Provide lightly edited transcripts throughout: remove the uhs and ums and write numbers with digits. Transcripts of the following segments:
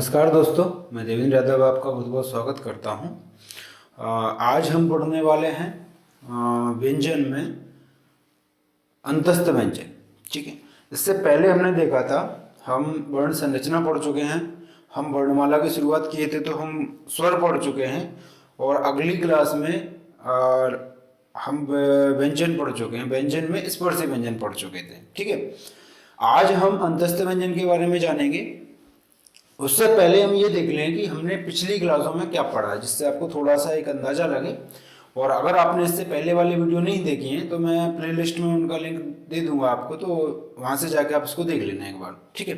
नमस्कार दोस्तों, मैं देवेंद्र यादव आपका बहुत बहुत स्वागत करता हूं। आज हम पढ़ने वाले हैं व्यंजन में अंतस्थ व्यंजन। ठीक है, इससे पहले हमने देखा था, हम वर्ण संरचना पढ़ चुके हैं, हम वर्णमाला की शुरुआत किए थे तो हम स्वर पढ़ चुके हैं और अगली क्लास में हम व्यंजन पढ़ चुके हैं। व्यंजन में स्पर्शी व्यंजन पढ़ चुके थे। ठीक है, आज हम अंतस्थ व्यंजन के बारे में जानेंगे। उससे पहले हम ये देख लें कि हमने पिछली क्लासों में क्या पढ़ा, जिससे आपको थोड़ा सा एक अंदाजा लगे। और अगर आपने इससे पहले वाली वीडियो नहीं देखी है तो मैं प्लेलिस्ट में उनका लिंक दे दूंगा आपको, तो वहां से जाके आप इसको देख लेना एक बार। ठीक है,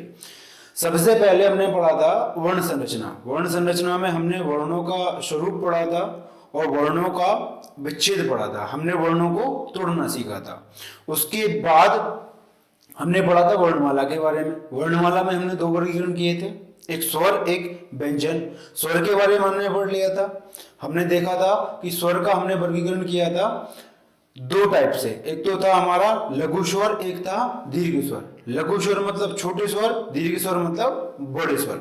सबसे पहले हमने पढ़ा था वर्ण संरचना। वर्ण संरचना में हमने वर्णों का स्वरूप पढ़ा था और वर्णों का विच्छेद पढ़ा था। हमने वर्णों को तोड़ना सीखा था। उसके बाद हमने पढ़ा था वर्णमाला के बारे में। वर्णमाला में हमने दो वर्गीकरण किए थे, एक स्वर एक व्यंजन। स्वर के बारे में हमने पढ़ लिया था। हमने देखा था कि स्वर का हमने वर्गीकरण किया था दो टाइप से। एक तो था हमारा लघु स्वर, एक था दीर्घ स्वर। लघु स्वर मतलब छोटे स्वर, दीर्घ स्वर मतलब बड़े स्वर।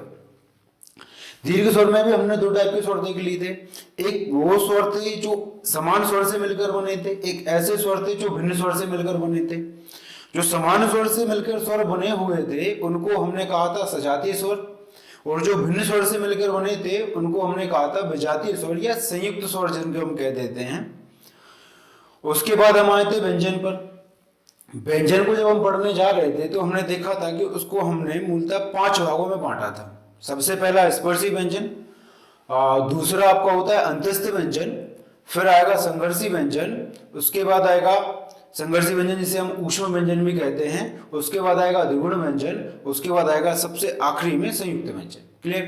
दीर्घ स्वर में भी हमने दो टाइप के स्वर देख लिए थे। एक वो स्वर थे जो समान स्वर से मिलकर बने थे, एक ऐसे स्वर थे जो भिन्न स्वर से मिलकर बने थे। जो समान स्वर से मिलकर स्वर बने हुए थे उनको हमने कहा था सजातीय स्वर, और जो भिन्न स्वर से मिलकर बने थे उनको हमने कहा था विजातीय स्वर या संयुक्त स्वर, जिनको हम कह देते हैं। उसके बाद हम आए थे व्यंजन पर। व्यंजन को जब हम पढ़ने जा रहे थे तो हमने देखा था कि उसको हमने मूलतः 5 भागों में बांटा था। सबसे पहला स्पर्शी व्यंजन, दूसरा आपका होता है अंतस्थ व्यंजन, फिर आएगा संघर्षी व्यंजन, उसके बाद आएगा संघर्षी व्यंजन जिसे हम ऊष्म व्यंजन भी कहते हैं, उसके बाद आएगा द्विगुण व्यंजन, उसके बाद आएगा सबसे आखिरी में संयुक्त व्यंजन। क्लियर?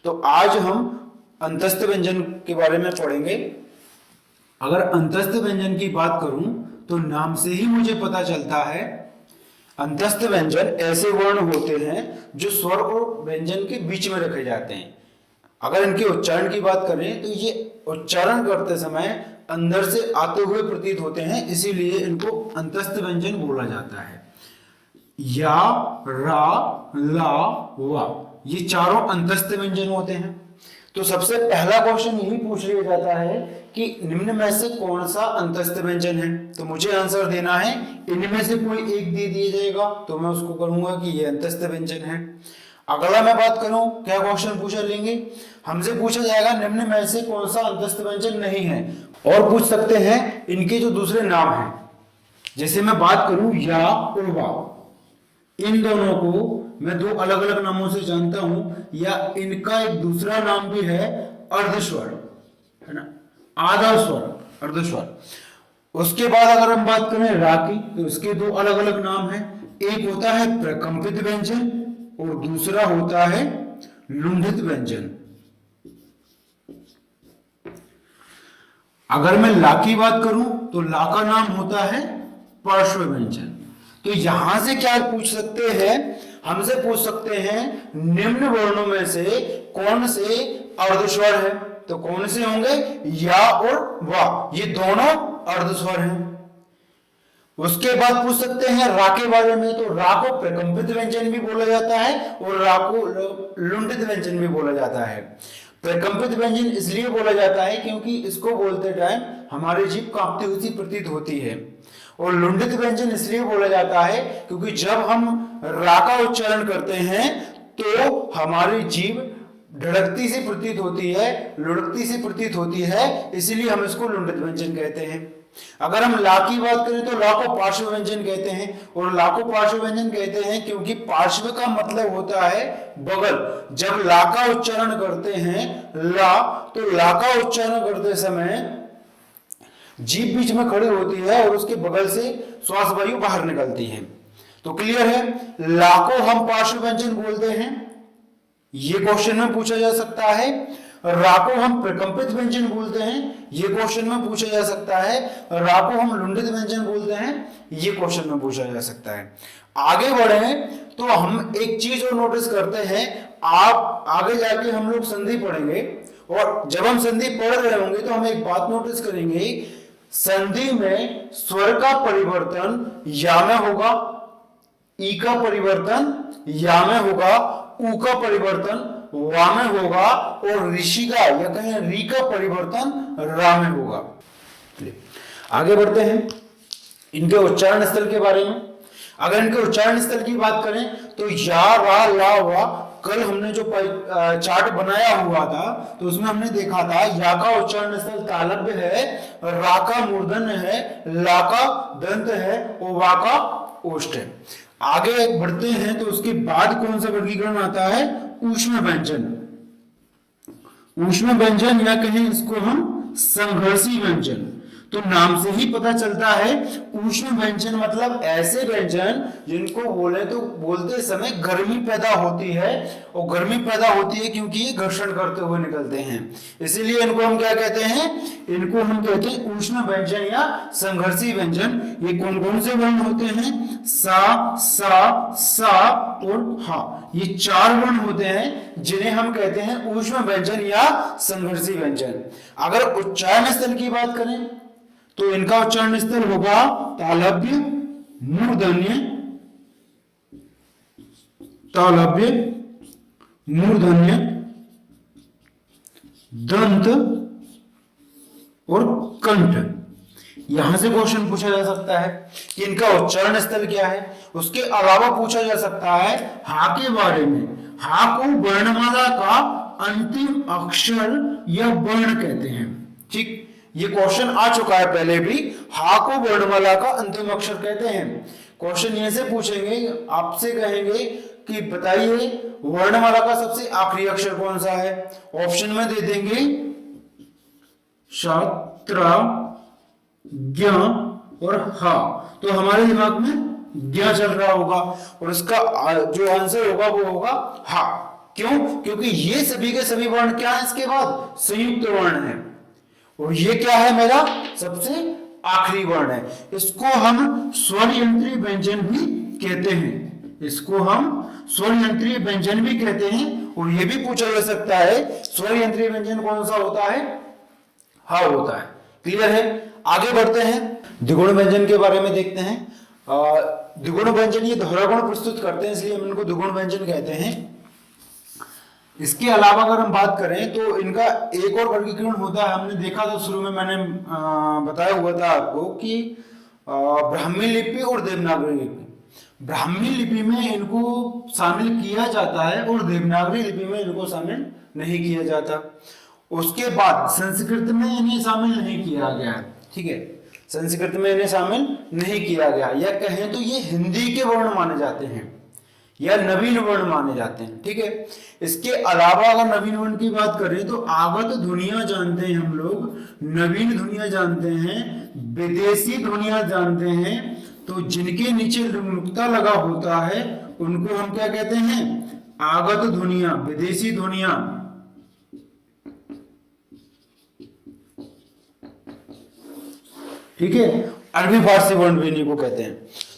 तो आज हम अंतस्थ व्यंजन के बारे में पढ़ेंगे। अगर अंतस्थ व्यंजन की बात करूं तो नाम से ही मुझे पता चलता है अंतस्थ व्यंजन ऐसे वर्ण होते हैं जो स्वर और व्यंजन के बीच में रखे जाते हैं। अगर इनके उच्चारण की बात करें तो ये उच्चारण करते समय अंदर से आते हुए प्रतीत होते हैं, इसीलिए इनको अंतस्थ व्यंजन बोला जाता है। या, रा, ला, वा, ये चारों अंतस्थ व्यंजन होते हैं। तो सबसे पहला क्वेश्चन यही पूछ लिया जाता है कि निम्न में से कौन सा अंतस्थ व्यंजन है। तो मुझे आंसर देना है, इनमें से कोई एक दे दिया जाएगा तो मैं उसको करूंगा कि ये अंतस्थ व्यंजन है। अगला मैं बात करूं, क्या क्वेश्चन पूछा लेंगे, हमसे पूछा जाएगा निम्न में से कौन सा अंतस्थ व्यंजन नहीं है। और पूछ सकते हैं इनके जो दूसरे नाम हैं। जैसे मैं बात करूं या और वा, इन दोनों को मैं दो अलग अलग नामों से जानता हूं, या इनका एक दूसरा नाम भी है अर्धस्वर, है ना, आधा स्वर, अर्धस्वर। उसके बाद अगर हम बात करें रा की तो इसके दो अलग अलग नाम हैं। एक होता है प्रकंपित व्यंजन और दूसरा होता है लुंठित व्यंजन। अगर मैं ला की बात करूं तो ला का नाम होता है पार्श्व व्यंजन। तो यहां से क्या पूछ सकते हैं, हमसे पूछ सकते हैं निम्न वर्णों में से कौन से अर्धस्वर है। तो कौन से होंगे, या और वा, ये दोनों अर्धस्वर हैं। उसके बाद पूछ सकते हैं रा के बारे में। तो रा को प्रकंपित व्यंजन भी बोला जाता है और रा को लुंठित व्यंजन भी बोला जाता है। प्रकंपित व्यंजन इसलिए बोला जाता है क्योंकि इसको बोलते टाइम हमारी जीभ कांपती हुई प्रतीत होती है। और लुंठित व्यंजन इसलिए बोला जाता है क्योंकि जब हम रा का उच्चारण करते हैं तो हमारी जीभ धड़कती सी प्रतीत होती है, लुढ़कती सी प्रतीत होती है, इसीलिए हम इसको लुंठित व्यंजन कहते हैं। अगर हम ला की बात करें तो ला को पार्श्व व्यंजन कहते हैं। और ला को पार्श्व व्यंजन कहते हैं क्योंकि पार्श्व का मतलब होता है बगल। जब ला का उच्चारण करते हैं ला, तो ला का उच्चारण करते समय जीभ बीच में खड़ी होती है और उसके बगल से श्वास वायु बाहर निकलती है। तो क्लियर है, ला को हम पार्श्व व्यंजन बोलते हैं, ये क्वेश्चन में पूछा जा सकता है। रा को हम प्रकंपित व्यंजन बोलते हैं, ये क्वेश्चन में पूछा जा सकता है। रा को हम लुंठित व्यंजन बोलते हैं, ये क्वेश्चन में पूछा जा सकता है। आगे बढ़े तो हम एक चीज और नोटिस करते हैं, आप आगे जाके हम लोग संधि पढ़ेंगे और जब हम संधि पढ़ रहे होंगे तो हम एक बात नोटिस करेंगे, संधि में स्वर का परिवर्तन या में होगा, ई का परिवर्तन या में होगा, ऊ का परिवर्तन वा में होगा और ऋषि का या कहें री का परिवर्तन रा में होगा। आगे बढ़ते हैं इनके उच्चारण स्थल के बारे में। अगर इनके उच्चारण स्थल की बात करें तो या, रा, ला, वा, कल हमने जो चार्ट बनाया हुआ था तो उसमें हमने देखा था या का उच्चारण स्थल तालव्य है, रा का मूर्धन्य है, ला का दंत है और वा का ओष्ठ है। आगे बढ़ते हैं तो उसके बाद कौन सा वर्गीकरण आता है? ऊष्म व्यंजन। ऊष्म व्यंजन या कहें इसको हम संघर्षी व्यंजन। तो नाम से ही पता चलता है ऊष्म व्यंजन मतलब ऐसे व्यंजन जिनको बोले तो बोलते समय गर्मी पैदा होती है, और गर्मी पैदा होती है क्योंकि ये घर्षण करते हुए निकलते हैं, इसीलिए इनको हम क्या कहते हैं? इनको हम कहते हैं ऊष्म व्यंजन या संघर्षी व्यंजन। ये कौन कौन से वर्ण होते हैं? सा, सा और हा, ये 4 वर्ण होते हैं जिन्हें हम कहते हैं ऊष्म व्यंजन या संघर्षी व्यंजन। अगर उच्चारण स्थल की बात करें तो इनका उच्चारण स्थल होगा तालव्य, मूर्धन्य, तालव्य, मूर्धन्य, दंत और कंठ। यहां से क्वेश्चन पूछा जा सकता है कि इनका उच्चारण स्थल क्या है। उसके अलावा पूछा जा सकता है हा के बारे में। हा को वर्णमाला का अंतिम अक्षर या वर्ण कहते हैं। ठीक, ये क्वेश्चन आ चुका है पहले भी। हा को वर्णमाला का अंतिम अक्षर कहते हैं। क्वेश्चन यहीं से पूछेंगे, आपसे कहेंगे कि बताइए वर्णमाला का सबसे आखिरी अक्षर कौन सा है। ऑप्शन में दे देंगे शात्रा, ज्ञ और हा। तो हमारे दिमाग में ज्ञ चल रहा होगा और इसका जो आंसर होगा वो होगा हा। क्यों? क्योंकि ये सभी के सभी वर्ण क्या है? इसके बाद संयुक्त वर्ण है और ये क्या है? मेरा सबसे आखिरी वर्ण है। इसको हम स्वर यंत्रीय व्यंजन भी कहते हैं। इसको हम स्वर यंत्रीय व्यंजन भी कहते हैं। और ये भी पूछा जा सकता है स्वर यंत्रीय व्यंजन कौन सा होता है? हा होता है। क्लियर है? आगे बढ़ते हैं, द्विगुण व्यंजन के बारे में देखते हैं। द्विगुण व्यंजन ये दोहरा गुण प्रस्तुत करते हैं, इसलिए हम इनको द्विगुण व्यंजन कहते हैं। इसके अलावा अगर हम बात करें तो इनका एक और वर्गीकरण होता है। हमने देखा था शुरू में, मैंने बताया हुआ था आपको कि ब्राह्मी लिपि और देवनागरी लिपि। ब्राह्मी लिपि में इनको शामिल किया जाता है और देवनागरी लिपि में इनको शामिल नहीं किया जाता। उसके बाद संस्कृत में इन्हें शामिल नहीं किया गया। ठीक है, संस्कृत में इन्हें शामिल नहीं किया गया, या कहें तो ये हिंदी के वर्ण माने जाते हैं या नवीन वर्ण माने जाते हैं। ठीक है, इसके अलावा अगर नवीन वर्ण की बात करें तो आगत ध्वनियां जानते हैं हम लोग, नवीन ध्वनियां जानते हैं, विदेशी ध्वनियां जानते हैं। तो जिनके नीचे नुक्ता लगा होता है उनको हम क्या कहते हैं? आगत ध्वनियां, विदेशी ध्वनियां। ठीक है, अरबी फारसी वर्ण भी इन्हीं को कहते हैं।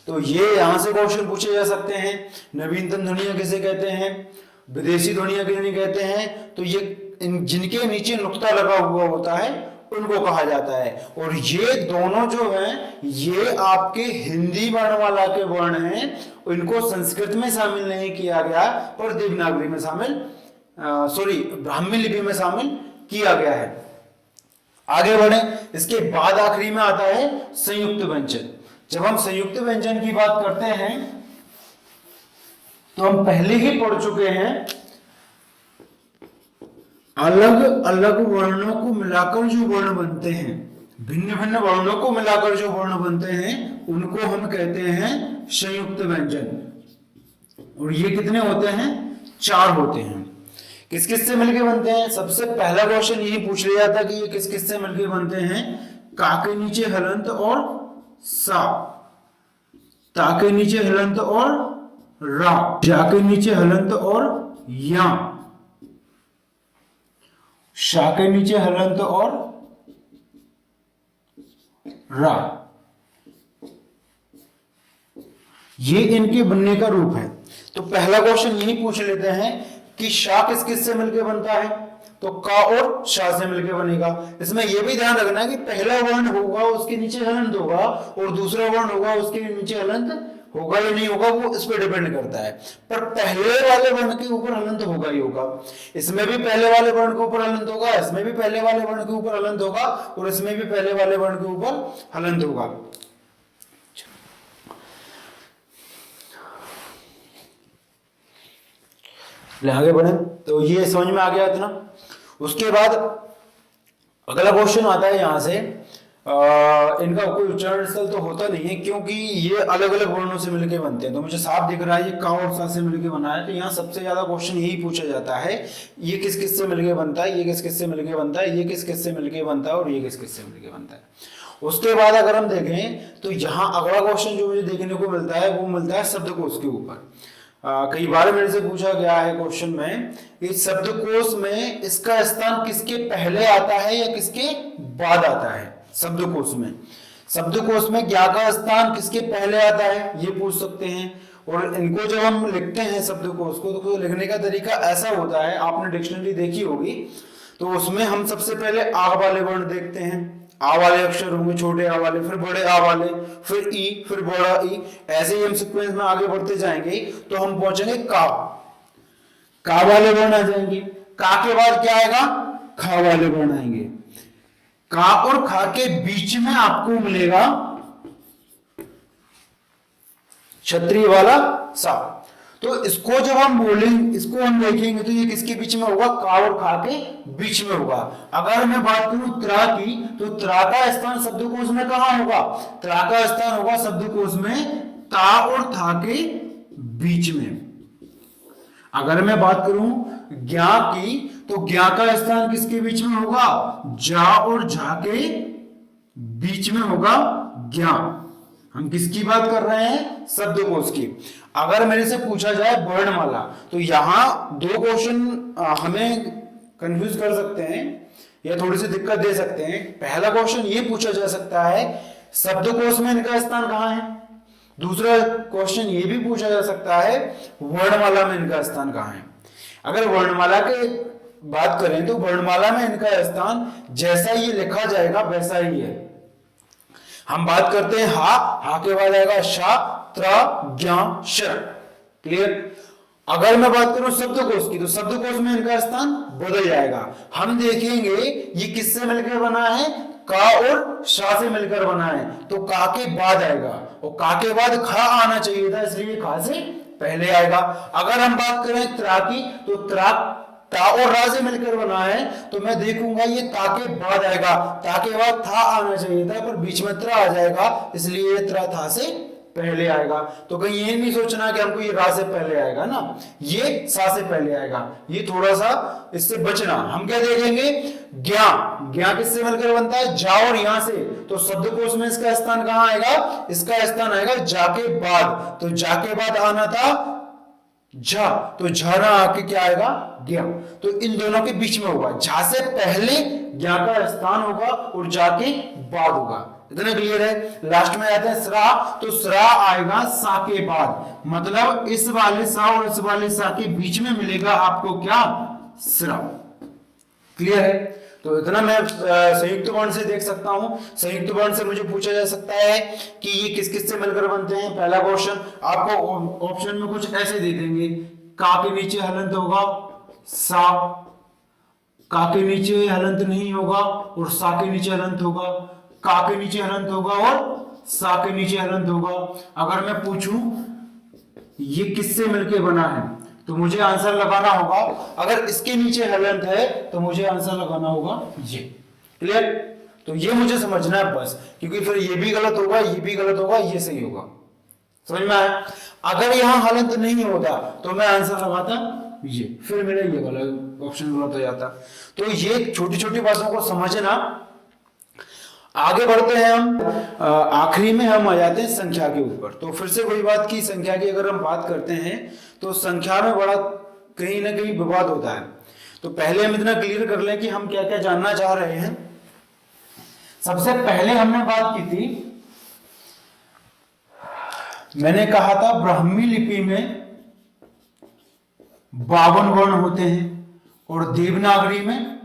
तो ये यहां से क्वेश्चन पूछे जा सकते हैं। नवीनतम ध्वनियां किसे कहते हैं? विदेशी ध्वनियां किन्हें कहते हैं? तो ये जिनके नीचे नुक्ता लगा हुआ होता है उनको कहा जाता है। और ये दोनों जो हैं ये आपके हिंदी वर्णमाला के वर्ण हैं। इनको संस्कृत में शामिल नहीं किया गया पर देवनागरी में शामिल, ब्राह्मी लिपि में शामिल किया गया है। आगे बढ़े, इसके बाद आखिरी में आता है संयुक्त व्यंजन। जब हम संयुक्त व्यंजन की बात करते हैं तो हम पहले ही पढ़ चुके हैं, अलग अलग वर्णों को मिलाकर जो वर्ण बनते हैं, भिन्न भिन्न वर्णों को मिलाकर जो वर्ण बनते हैं उनको हम कहते हैं संयुक्त व्यंजन। और ये कितने होते हैं? 4 होते हैं। किस किस से मिलके बनते हैं? सबसे पहला क्वेश्चन यही पूछ लिया था कि ये किस किस से मिलके बनते हैं। का के नीचे हलंत और सा, ता के नीचे हलंत और रा, जा के नीचे हलंत और या, शा के नीचे हलंत और रा। ये इनके बनने का रूप है। तो पहला क्वेश्चन यही पूछ लेते हैं कि शा किस किस से मिलकर बनता है? तो का और शा से मिलकर बनेगा। इसमें यह भी ध्यान रखना है कि पहला वर्ण होगा उसके नीचे हलंत होगा और दूसरा वर्ण होगा उसके नीचे हलंत होगा या नहीं होगा, वो इस पर डिपेंड करता है। पर पहले वाले वर्ण के ऊपर हलंत होगा ही होगा। इसमें भी पहले वाले वर्ण के ऊपर हलंत होगा, इसमें भी पहले वाले वर्ण के ऊपर हलंत होगा और इसमें भी पहले वाले वर्ण के ऊपर हलंत होगा। आगे बढ़े तो ये समझ में आ गया इतना। उसके बाद अगला क्वेश्चन आता है यहां से, इनका कोई उच्चारण स्थल तो होता नहीं है क्योंकि ये अलग अलग वर्णों से मिलकर बनते हैं, तो मुझे साफ दिख रहा है ये का और सा से मिलकर बना है। तो यहाँ सबसे ज्यादा क्वेश्चन यही पूछा जाता है, ये किस किस से मिलकर बनता है, ये किस किस से मिलकर बनता है, ये किस किस से मिलकर बनता है और ये किस किस से मिलकर बनता है। उसके बाद अगर हम देखें तो यहाँ अगला क्वेश्चन जो मुझे देखने को मिलता है वो मिलता है शब्दकोश के ऊपर। कई बार मेरे से पूछा गया है क्वेश्चन में कि शब्दकोश में इसका स्थान किसके पहले आता है या किसके बाद आता है। शब्दकोश में ज्ञा का स्थान किसके पहले आता है ये पूछ सकते हैं। और इनको जब हम लिखते हैं शब्दकोश को, तो लिखने का तरीका ऐसा होता है, आपने डिक्शनरी देखी होगी, तो उसमें हम सबसे पहले आ वाले वर्ण देखते हैं, आ वाले अक्षर होंगे, छोटे आ वाले, फिर बड़े आ वाले, फिर ई, फिर बड़ा ई, ऐसे ही हम सीक्वेंस में आगे बढ़ते जाएंगे तो हम पहुंचेंगे का वाले वर्ण आ जाएंगे। का के बाद क्या आएगा, खा वाले वर्ण आएंगे। का और खा के बीच में आपको मिलेगा क्षत्रिय वाला सा। तो इसको जब हम बोलेंगे, इसको हम देखेंगे तो ये किसके बीच में होगा, का और खा के बीच में होगा। अगर मैं बात करूं त्रा की, तो त्रा का स्थान शब्दकोश में कहां होगा, त्रा का स्थान होगा शब्दकोश में ता और था के बीच में। अगर मैं बात करूं ज्ञा की, तो ज्ञा का स्थान किसके बीच में होगा, जा और झा के बीच में होगा ज्ञा। हम किसकी बात कर रहे हैं, शब्दकोश की। अगर मेरे से पूछा जाए वर्णमाला, तो यहां दो क्वेश्चन हमें कंफ्यूज कर सकते हैं या थोड़ी सी दिक्कत दे सकते हैं। पहला क्वेश्चन ये पूछा जा सकता है शब्दकोश में इनका स्थान कहां है। दूसरा क्वेश्चन ये भी पूछा जा सकता है वर्णमाला में इनका स्थान कहां है। अगर वर्णमाला के बात करें तो वर्णमाला में इनका स्थान जैसा ये लिखा जाएगा वैसा ही है। हम बात करते हैं हा के बाद आएगा शा, त्रा, ज्ञा, श। क्लियर। अगर मैं बात करूं शब्दकोश की, तो शब्दकोश में इनका स्थान बदल जाएगा। हम देखेंगे ये किससे मिलकर बना है, का और शा से मिलकर बना है, तो का के बाद आएगा और का के बाद खा आना चाहिए था, इसलिए खा से पहले आएगा। अगर हम बात करें त्रा की, तो त्रा ता और रा से मिलकर बना है, तो मैं देखूंगा ये ता के बाद आएगा, ता के बाद था आना चाहिए था पर बीच में त्रा आ जाएगा, इसलिए ये त्रा था से पहले आएगा। तो कहीं ये नहीं सोचना कि हमको ये रा से पहले आएगा ना, ये सा से पहले आएगा, ये थोड़ा सा इससे बचना। हम क्या देखेंगे, ज्ञा, ज्ञा किससे मिलकर बनता है, जा और यहां से, तो शब्दकोश में इसका स्थान कहां आएगा, इसका स्थान आएगा जा के बाद। तो जा के बाद आना था झा, तो झा ना आके क्या आएगा, ज्ञा। तो इन दोनों के बीच में होगा, झा से पहले ज्ञा का स्थान होगा और जा के बाद होगा। इतना क्लियर है। लास्ट में आते हैं स्रा, तो स्रा आएगा सा के बाद, मतलब इस वाले सा और इस वाले सा के बीच में मिलेगा आपको क्या, स्रा। क्लियर है। तो इतना मैं संयुक्त वर्ण से देख सकता हूं। संयुक्त वर्ण से मुझे पूछा जा सकता है कि ये किस किस से मिलकर बनते हैं। पहला क्वेश्चन आपको ऑप्शन में कुछ ऐसे दे देंगे, का के नीचे हलंत होगा सा, का के नीचे हलंत नहीं होगा और सा के नीचे हलंत होगा, का के नीचे हलंत होगा और सा के नीचे हलंत होगा। अगर मैं पूछूं ये किससे मिलकर बना है, तो मुझे आंसर लगाना होगा, अगर इसके नीचे हलंत है तो मुझे आंसर लगाना होगा ये। क्लियर। तो ये मुझे समझना है बस, क्योंकि फिर ये भी गलत होगा, ये भी गलत होगा, ये सही होगा। समझ में आया। अगर यहां हलंत नहीं होता तो मैं आंसर लगाता ये, फिर मेरा ये वाला ऑप्शन गलत हो जाता। तो ये छोटी छोटी बातों को समझना। आगे बढ़ते हैं हम, आखिरी में हम आ जाते हैं संख्या के ऊपर। तो फिर से वही बात की, संख्या की अगर हम बात करते हैं तो संख्या में बड़ा कहीं ना कहीं विवाद होता है। तो पहले हम इतना क्लियर कर लें कि हम क्या क्या जानना चाह रहे हैं। सबसे पहले हमने बात की थी, मैंने कहा था ब्राह्मी लिपि में 52 वर्ण होते हैं और देवनागरी में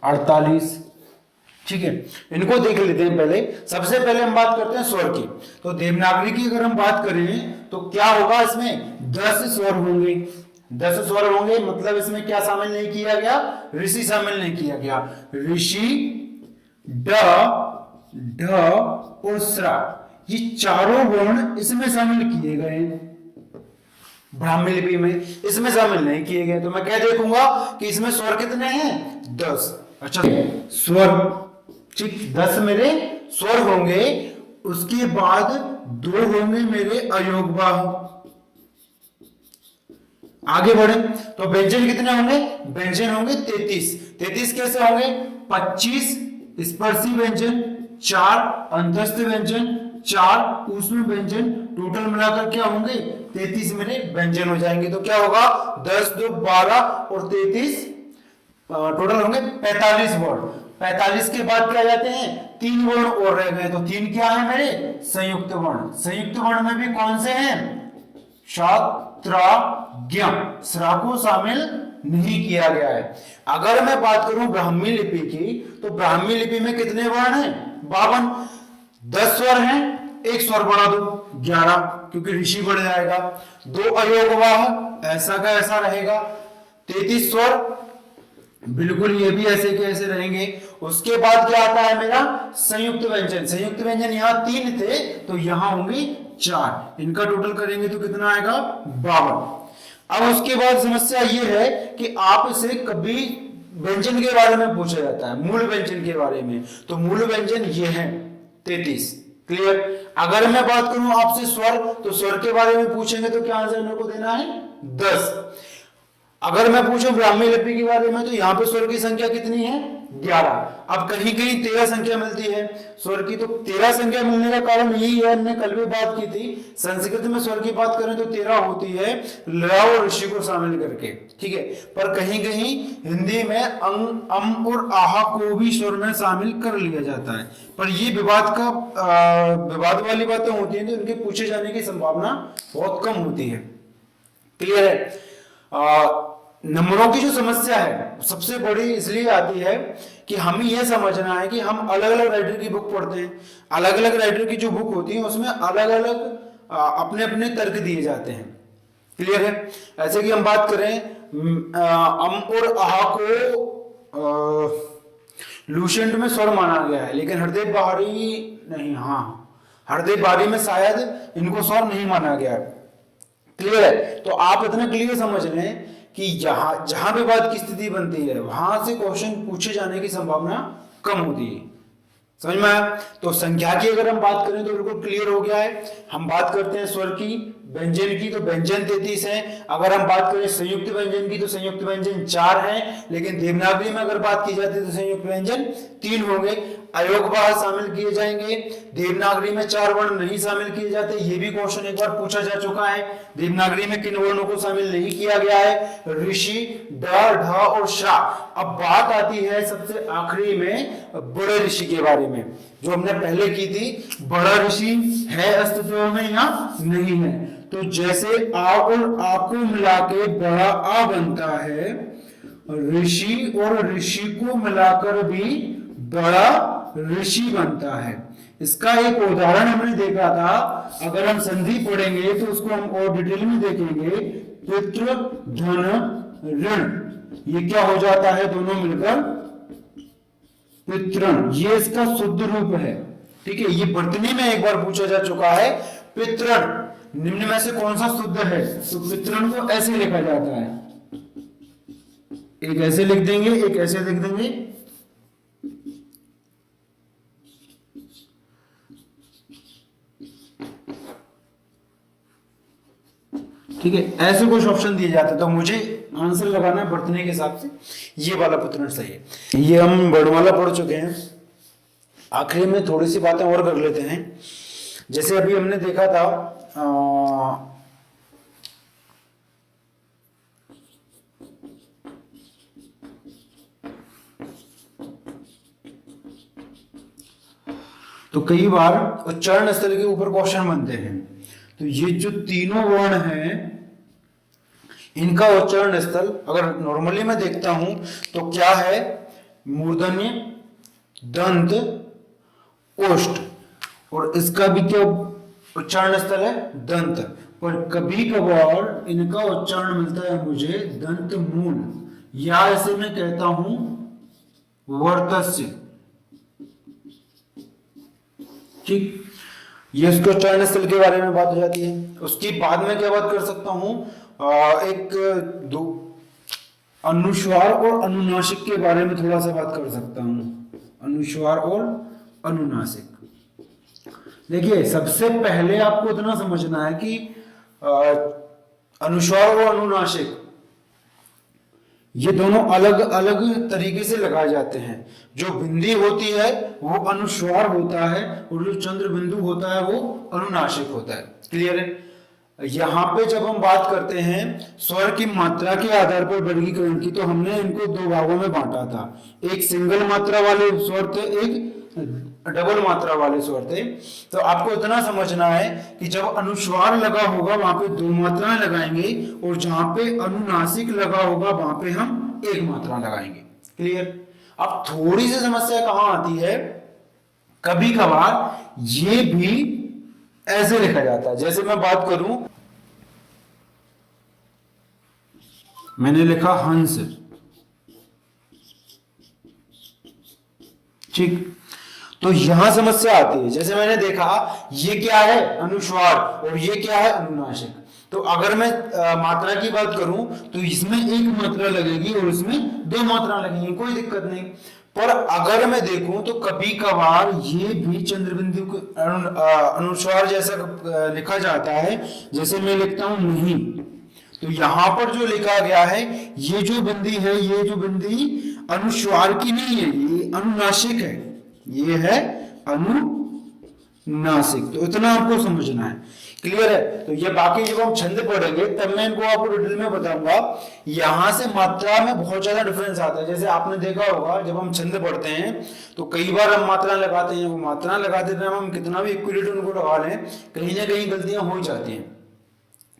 48। ठीक है, इनको देख लेते हैं। पहले सबसे पहले हम बात करते हैं स्वर की। तो देवनागरी की अगर हम बात करें तो क्या होगा, इसमें 10 स्वर होंगे। 10 स्वर होंगे मतलब इसमें क्या शामिल नहीं किया गया, ऋषि शामिल नहीं किया गया। ऋषि, ड, ढ और स्रा, ये चारों वर्ण इसमें शामिल किए गए हैं। ब्राह्मी लिपि में इसमें शामिल नहीं किए गए। तो मैं क्या देखूंगा कि इसमें स्वर कितने हैं, 10। अच्छा, स्वर, ठीक, 10 मेरे स्वर होंगे। उसके बाद 2 होंगे मेरे अयोगवाह। आगे बढ़े तो व्यंजन कितने होंगे, व्यंजन होंगे 33। 33 कैसे होंगे, 25 स्पर्शी व्यंजन, 4 अंतस्थ व्यंजन, 4 ऊष्म व्यंजन, टोटल मिलाकर क्या होंगे, 33 मेरे व्यंजन हो जाएंगे। तो क्या होगा, 10, 2, 12 और 33, टोटल होंगे 45 वर्ण। 45 के बाद क्या जाते हैं, 3 वर्ण और रह गए। तो 3 क्या है मेरे, संयुक्त वर्ण। संयुक्त वर्ण में भी कौन से हैं, क्षात्राज्ञ, स्रा को शामिल नहीं किया गया है। अगर मैं बात करूं ब्राह्मी लिपि की, तो ब्राह्मी लिपि में कितने वर्ण हैं, 52। 10 स्वर हैं, 1 स्वर बढ़ा दो, 11, क्योंकि ऋषि बढ़ जाएगा। 2 अयोगवाह, ऐसा का ऐसा रहेगा। 33 स्वर, बिल्कुल ये भी ऐसे के ऐसे रहेंगे। उसके बाद क्या आता है मेरा, संयुक्त व्यंजन। संयुक्त व्यंजन यहाँ 3 थे, तो यहाँ होंगे 4। इनका टोटल करेंगे तो कितना आएगा, 52। अब उसके बाद समस्या ये है कि आपसे कभी व्यंजन के बारे में पूछा जाता है, मूल व्यंजन के बारे में। तो मूल व्यंजन ये है 33। क्लियर। अगर मैं बात करूं आपसे स्वर, तो स्वर के बारे में पूछेंगे तो क्या आंसर मेरे को देना है, 10। अगर मैं पूछूं ब्राह्मी लिपि के बारे में, तो यहाँ पे स्वर की संख्या कितनी है, 11। अब कहीं कहीं 13 संख्या मिलती है स्वर की। तो 13 संख्या मिलने का कारण यही है, हमने कल भी बात की थी, संस्कृत में स्वर की बात करें तो 13 होती है, ल और ऋषि को शामिल करके। ठीक है, पर कहीं कहीं हिंदी में अंग, अम और आहा को भी स्वर में शामिल कर लिया जाता है। पर ये विवाद वाली बातें होती हैं, तो इनके पूछे जाने की संभावना बहुत कम होती है। क्लियर है। नंबरों की जो समस्या है सबसे बड़ी इसलिए आती है कि हमें यह समझना है कि हम अलग अलग राइटर की बुक पढ़ते हैं। अलग अलग राइटर की जो बुक होती है उसमें अलग अलग अपने अपने तर्क दिए जाते हैं। क्लियर है। ऐसे कि हम बात करें अम और आहा को लूसेंट में स्वर माना गया है, लेकिन हरदेव बहारी नहीं, हाँ हरदेव बहारी में शायद इनको स्वर नहीं माना गया है। क्लियर है। तो आप इतना क्लियर समझ लें कि जहां पे बात की स्थिति बनती है वहां से क्वेश्चन पूछे जाने की संभावना कम होती है। समझ में आया। तो संख्या की अगर हम बात करें तो बिल्कुल क्लियर हो गया है। हम बात करते हैं स्वर की, व्यंजन की, तो व्यंजन 33 है। अगर हम बात करें संयुक्त व्यंजन की, तो संयुक्त व्यंजन 4 हैं, लेकिन देवनागरी में अगर बात की जाती है तो संयुक्त व्यंजन 3 होंगे। अयोगवाह शामिल किए जाएंगे। देवनागरी में 4 वर्ण नहीं शामिल किए जाते, ये भी क्वेश्चन एक बार पूछा जा चुका है। देवनागरी में किन वर्णों को शामिल नहीं किया गया है, ऋषि, ड, ढ और शा। अब बात आती है सबसे आखिरी में बड़े ऋषि के बारे में, जो हमने पहले की थी। बड़ा ऋषि है अस्तित्व में या नहीं है। तो जैसे आ और आ को मिला के बड़ा आ बनता है, ऋषि और ऋषि को मिलाकर भी बड़ा ऋषि बनता है। इसका एक उदाहरण हमने देखा था। अगर हम संधि पढ़ेंगे तो उसको हम और डिटेल में देखेंगे। पितृ धन ऋण, ये क्या हो जाता है, दोनों मिलकर पितृण, ये इसका शुद्ध रूप है। ठीक है, ये वर्तनी में एक बार पूछा जा चुका है। पितृण निम्न में से कौन सा शुद्ध है, तो पितृण को ऐसे लिखा जाता है। एक ऐसे लिख देंगे, एक ऐसे लिख देंगे। ठीक है, ऐसे कुछ ऑप्शन दिए जाते हैं, तो मुझे आंसर लगाना है वर्तनी के हिसाब से। ये वाला पुत्र सही है। ये हम वर्णमाला पढ़ चुके हैं। आखिरी में थोड़ी सी बातें और कर लेते हैं। जैसे अभी हमने देखा था तो कई बार उच्चारण स्थल के ऊपर क्वेश्चन बनते हैं। तो ये जो तीनों वर्ण हैं, इनका उच्चारण स्थल अगर नॉर्मली मैं देखता हूं तो क्या है, मूर्धन्य, दंत, ओष्ठ, और इसका भी क्या उच्चारण स्थल है, दंत। पर कभी कभार इनका उच्चारण मिलता है मुझे दंत मूल, या ऐसे मैं कहता हूं वर्तस्य। ठीक, ये इसके उच्चारण स्थल के बारे में बात हो जाती है। उसके बाद में क्या बात कर सकता हूं, एक दो अनुस्वार और अनुनासिक के बारे में थोड़ा सा बात कर सकता हूं। अनुस्वार और अनुनासिक, देखिए सबसे पहले आपको इतना समझना है कि अनुस्वार और अनुनासिक ये दोनों अलग अलग तरीके से लगाए जाते हैं। जो बिंदी होती है वो अनुस्वार होता है और जो चंद्र बिंदु होता है वो अनुनासिक होता है। क्लियर है? यहाँ पे जब हम बात करते हैं स्वर की मात्रा के आधार पर वर्गीकरण की, तो हमने इनको दो भागों में बांटा था। एक सिंगल मात्रा वाले स्वर थे, एक डबल मात्रा वाले स्वर थे। तो आपको इतना समझना है कि जब अनुस्वार लगा होगा वहां पे दो मात्राएं लगाएंगे, और जहां पे अनुनासिक लगा होगा वहां पे हम एक मात्रा लगाएंगे। क्लियर? अब थोड़ी सी समस्या कहां आती है, कभी कभार ये भी ऐसे लिखा जाता है। जैसे मैं बात करूं, मैंने लिखा हंस, ठीक, तो यहां समस्या आती है। जैसे मैंने देखा ये क्या है, अनुस्वार, और ये क्या है, अनुनासिक। तो अगर मैं मात्रा की बात करूं तो इसमें एक मात्रा लगेगी और इसमें दो मात्रा लगेंगी, कोई दिक्कत नहीं। पर अगर मैं देखूं तो कभी कभार ये भी चंद्रबिंदु को अनुस्वार जैसा लिखा जाता है। जैसे मैं लिखता हूं नहीं, तो यहां पर जो लिखा गया है, ये जो बिंदी है, ये जो बिंदी अनुस्वार की नहीं है, ये अनुनासिक है, ये है अनुनासिक। तो इतना आपको समझना है। क्लियर है? तो ये बाकी जब हम छंद पढ़ेंगे तब मैं इनको आपको डिटेल में बताऊंगा। यहां से मात्रा में बहुत ज्यादा डिफरेंस आता है। जैसे आपने देखा होगा जब हम छंद पढ़ते हैं तो कई बार हम मात्रा लगाते हैं, वो मात्रा लगाते टाइम हम कितना भी एक्यूरेट उनको लगा लें, कहीं ना कहीं गलतियां हो जाती हैं।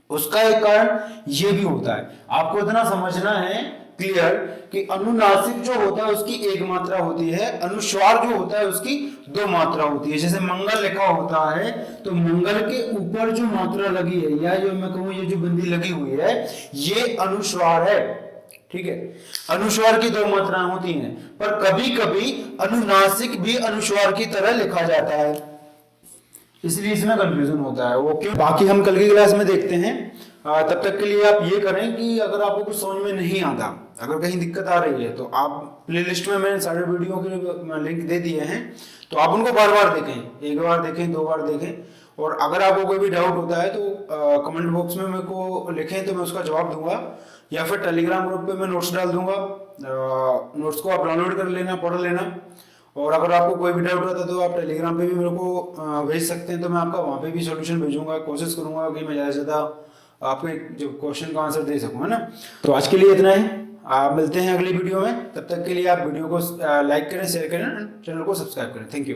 उसका एक कारण ये भी होता है। आपको इतना समझना है, क्लियर, कि अनुनासिक जो होता है उसकी एक मात्रा होती है, अनुस्वार जो होता है उसकी दो मात्रा होती है। जैसे मंगल लिखा होता है तो मंगल के ऊपर जो मात्रा लगी है, या जो मैं कहूं ये जो बिंदी लगी हुई है, ये अनुस्वार है। ठीक है, अनुस्वार की दो मात्राएं होती हैं। पर कभी कभी अनुनासिक भी अनुस्वार की तरह लिखा जाता है, इसलिए इसमें कंफ्यूजन होता है। वो क्यों, बाकी हम कल की क्लास में देखते हैं। तब तक के लिए आप ये करें कि अगर आपको कुछ समझ में नहीं आता, अगर कहीं दिक्कत आ रही है, तो आप प्लेलिस्ट में मैंने सारे वीडियो के लिंक दे दिए हैं, तो आप उनको बार बार देखें, एक बार देखें, दो बार देखें। और अगर आपको कोई भी डाउट होता है तो कमेंट बॉक्स में मेरे को लिखें, तो मैं उसका जवाब दूंगा, या फिर टेलीग्राम ग्रुप पे मैं नोट्स डाल दूंगा। नोट्स को आप डाउनलोड कर लेना, पढ़ लेना। और अगर आपको कोई भी डाउट रहता है तो आप टेलीग्राम पे भी मेरे को भेज सकते हैं, तो मैं आपका वहाँ पे भी सॉल्यूशन भेजूंगा। कोशिश करूंगा कि मैं ज़्यादा से ज़्यादा आपको जो क्वेश्चन का आंसर दे सकूँ, है ना। तो आज के लिए इतना ही, आप मिलते हैं अगली वीडियो में। तब तक के लिए आप वीडियो को लाइक करें, शेयर करें, चैनल को सब्सक्राइब करें। Thank you.